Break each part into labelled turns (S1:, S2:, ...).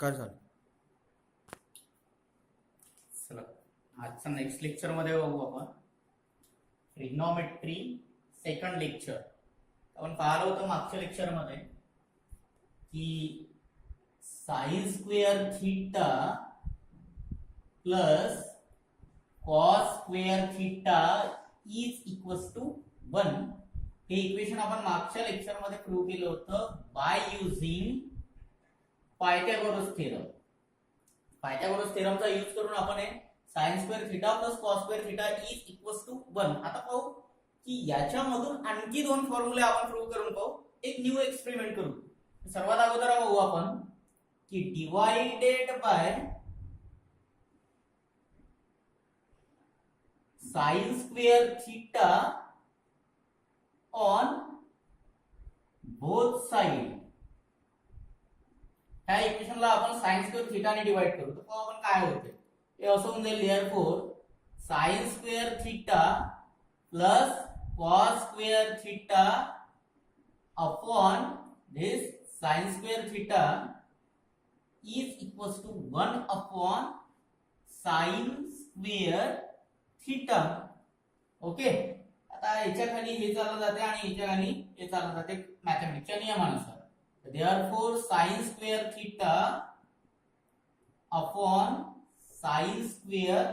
S1: काय झालं?
S2: चला आजचा नेक्स्ट लेक्चर मध्ये बघू आपण ट्रिग्नोमेट्री सेकंड लेक्चर. आपण पाहिलं होतं मागच्या लेक्चर मध्ये की sine square theta plus cos square theta is equals to 1 हे इक्वेशन आपण मागच्या लेक्चर मध्ये प्रूव्ह केलं होतं by using Pythagoras theorem. Pythagoras थेरमचा यूज करून आपण हे sin square theta plus cos square theta is equals to 1. आता पाहू की याच्यामधून आणखी दोन फॉर्म्युले आपण प्रूव्ह करून पाहू. एक न्यू एक्सपेरिमेंट करू. सर्वात अगोदर बघू आपण की divided by sin square theta on both side. ह्या इक्वेशनला आपण sin स्क्वेअर थीटा ने डिवाइड करू तर पाहू आपण काय होते. हे असं होऊन जाईल therefore sin square theta plus cos square theta upon this sin square theta is equals to 1 upon sin square theta. Okay, आता याच्या खाली हे चालत जाते आणि याच्या खाली हे चालत जाते मॅथेमॅटिक्सच्या नियमानुसार. therefore sin square theta upon sin square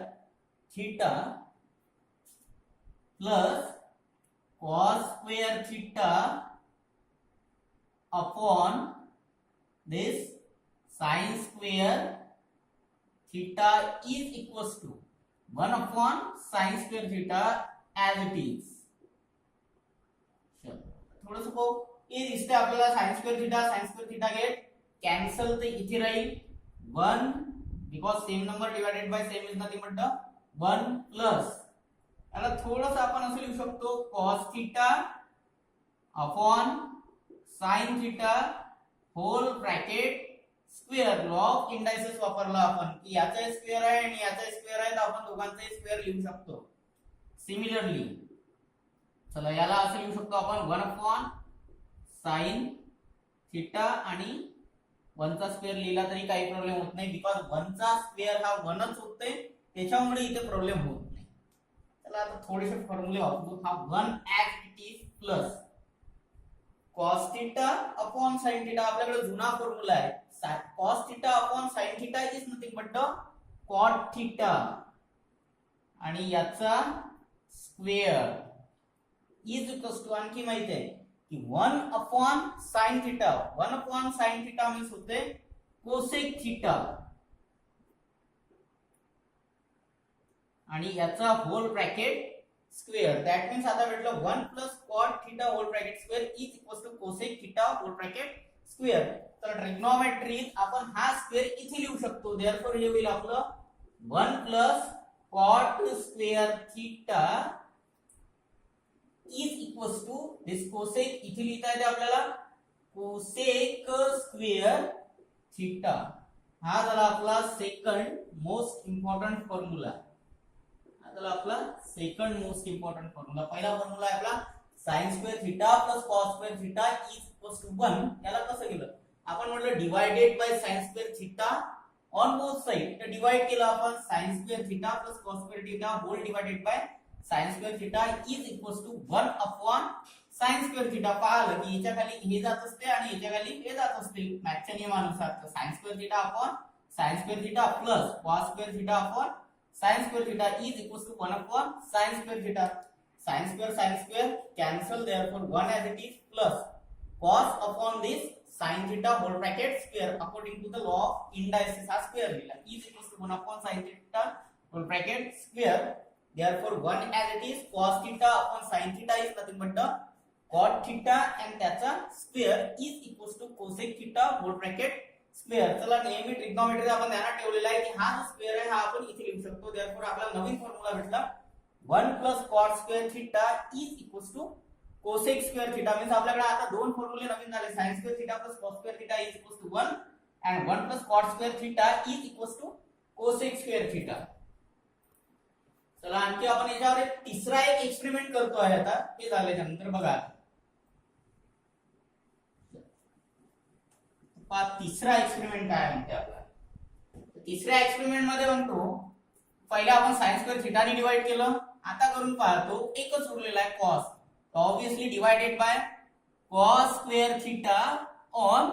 S2: theta plus cos square theta upon this sin square theta is equals to 1 upon sin square theta as it is. थोडंसं पाहू. हे दिसते आपल्याला sin square theta get cancel, ते इथे राहील 1 because same number divided by same is nothing but the 1 plus याला थोडंसं आपण असं लिहू शकतो cos theta upon sin theta whole bracket square. Law of indices वापरला आपण की याचा स्क्वेअर आहे आणि याचा स्क्वेअर आहे तर आपण दोघांचा स्क्वेअर लिहू शकतो. सिमिलरली चला याला असं लिहू शकतो आपण 1 अपॉन sin थीटा आणि 1 चा स्क्वेअर लिहिला तरी काही प्रॉब्लेम होत नाही बिकॉज 1 चा स्क्वेअर हा 1च होते, त्याच्यामुळे इथे प्रॉब्लेम होत नाही. चला आता थोडेसे फॉर्म्युले वापरू. हा 1 as it is plus cos theta upon sin theta आपल्याकडे जुना फॉर्म्युला आहे. cos theta upon sin theta is nothing but the cot theta आणि याचा स्क्वेअर इज इक्वल्स टू आणखी माहिती आहे की 1 upon sin theta. 1 upon sin theta means होते कोसेक थीटा आणि याचा whole bracket square. That means आता भेटलं 1 plus cot theta whole bracket square is equals to cosec theta whole bracket square. तर ट्रिग्नोमेट्रीत आपण हा स्क्वेअर इथे लिहू शकतो. देअरफॉर हे होईल आपलं 1 plus cot square theta is equals to this cosec. इथे लिहिता येते आपल्याला cosec स्क्वेअर थीटा. हा झाला आपला सेकंड मोस्ट इम्पॉर्टंट फॉर्म्युला. हा झाला आपला सेकंड मोस्ट इम्पॉर्टंट फॉर्म्युला. पहिला फॉर्म्युला आहे आपला sin square theta plus cos square theta is equals to 1. याला कसं केलं आपण? म्हटलं divided by sin square theta on both side. तर डिवाइड केलं आपण sin square theta plus cos square theta whole divided by sin square theta is equals to 1 upon sin square theta. पाहिलं की याच्या खाली हे जात असते आणि याच्या खाली हे जात असते मॅथच्या नियमानुसार. तर sin square theta upon sin square theta plus cos square theta upon sin square theta is equals to 1 upon sin square theta. sin square cancel, therefore 1 as it is plus cos upon this sin theta whole bracket square according to the law of indices हा square लिहिला is equals to 1 upon sin theta whole bracket square. Therefore 1 as it is cos theta upon sin theta is nothing but the cot theta and त्याचा square is equals to cosec theta whole bracket square. चला नेहमी trigonometry आपण ध्यानात ठेवलेला आहे की हा जो स्क्वेअर आहे हा आपण इथे लिहू शकतो. therefore आपला नवीन फॉर्म्युला भेटला 1 plus cot square theta is equals to cosec square theta. Means आपल्याकडे आता दोन फॉर्म्युले नवीन झाले. sin square theta plus cos square theta is equals to 1 and 1 plus cot square theta is equals to cosec square theta. चला आणखी आपण याच्यावर एक तिसरा एक्सपेरिमेंट करतो आहे. आता हे झाल्याच्या नंतर बघा पहा तिसरा एक्सपेरिमेंट काय म्हणते आपला. तिसऱ्या एक्सपेरिमेंट मध्ये म्हणतो पहिला आपण साइन स्क्वेअर थीटा ने डिवाइड केलं. आता करून पाहतो एकच उरलेला आहे cos. Obviously divided by cos square theta on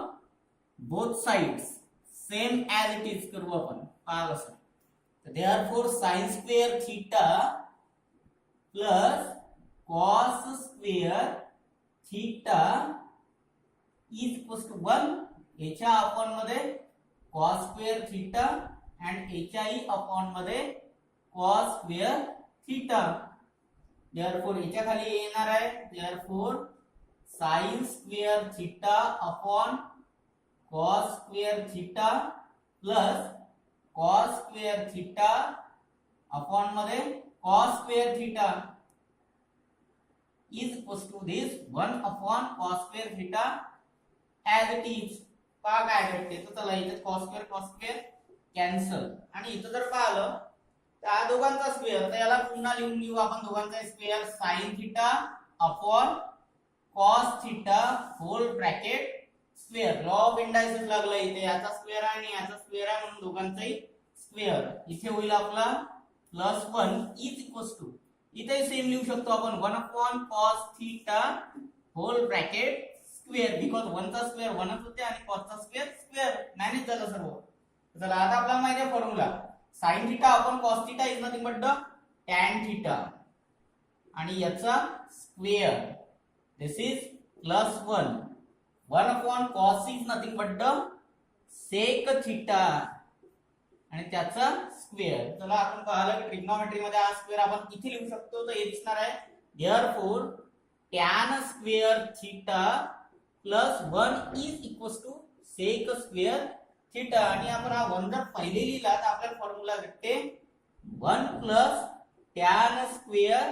S2: both sides same as it is करू आपण. पहा कसं. therefore sin square theta plus cos square theta is equals to 1. याच्या अपॉन मध्ये cos square theta and याच्याही अपॉन मध्ये cos square theta. therefore याच्या खाली येणार आहे therefore sin square theta upon cos square theta plus cos square theta upon मध्ये cos square theta is equals to this 1 upon cos square theta as it is. पहा काय भेटते तर चला इथे cos square कॅन्सल आणि इथं जर पाहिलं तर हा दोघांचा स्क्वेअर तर याला पुन्हा लिहून घेऊ आपण दोघांचा square sin theta upon cos theta whole bracket square. Law of indices लागला इथे. याचा स्क्वेअर आहे आणि याचा स्क्वेअर आहे म्हणून दोघांचाही स्क्वेअर. इथे होईल आपला +1 इज इक्वल्स टू इथे सेम लिहू शकतो आपण 1 upon cos theta whole bracket square because 1 चा स्क्वेअर 1च होते आणि cos चा स्क्वेअर स्क्वेअर मॅनेज झालं सर्व. चला आता आपल्याला माहिती आहे formula sin theta upon cos theta is nothing but the tan theta आणि याचा square this is +1 1 upon cos is nothing but the sec theta आणि त्याचा स्क्वेअर. चला आपण पाहिलं की ट्रिग्नोमेट्री मध्ये हा स्क्वेअर आपण इथे लिहू शकतो तर हे दिसणार आहे therefore tan square theta plus 1 is equals to sec square theta आणि आपण हा 1 जर पहिले लिहिला तर आपल्याला फॉर्म्युला भेटते 1 plus tan square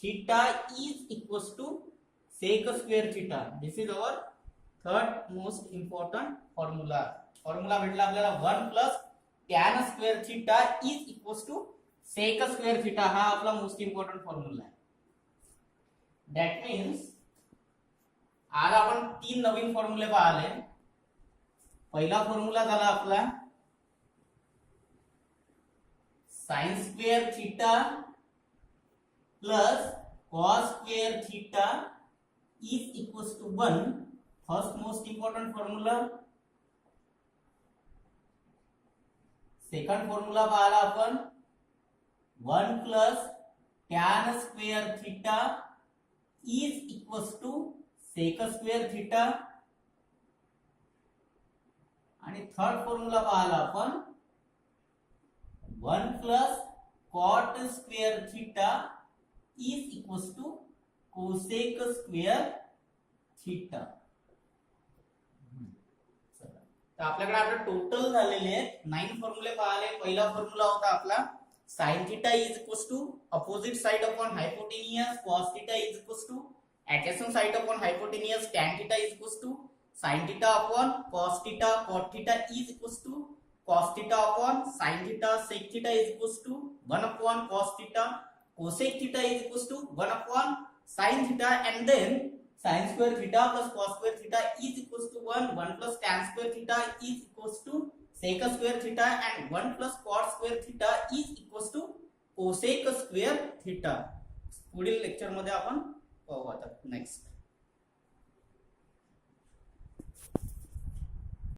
S2: theta is equals to sec square theta. This is our third most important formula. Formula भेटला आपल्याला 1 plus tan square theta is equals to sec square theta. हा आपला मोस्ट इम्पॉर्टंट फॉर्म्युला आहे. That means आज आपण 3 नवीन फॉर्म्युले पाहिले. पहिला formula झाला आपला sin square theta plus cos square theta is equals to 1. First most important formula. Second formula पाहिला आपण 1 plus tan square theta is equals to sec square theta आणि थर्ड फॉर्म्युला पाहिला आपण 1 plus cot square theta is equals to cosec square theta. तर आपल्याकडे आता total झालेले आहेत 9 फॉर्म्युले पाहिले. पहिला फॉर्म्युला होता आपला sin theta is equals to opposite side upon hypotenuse cos theta is equals to adjacent side upon hypotenuse tan theta is equals to sin theta upon cos theta cot theta is equals to cos theta upon sin theta sec theta is equals to 1 upon cos theta cosec theta is equals to 1 upon sin theta and then sin square theta plus cos square theta is equals to 1 plus tan square theta is equals to sec square theta and 1 plus cot square theta is equals to cosec square theta. पुढील lecture मध्ये आपण पाहू आता next.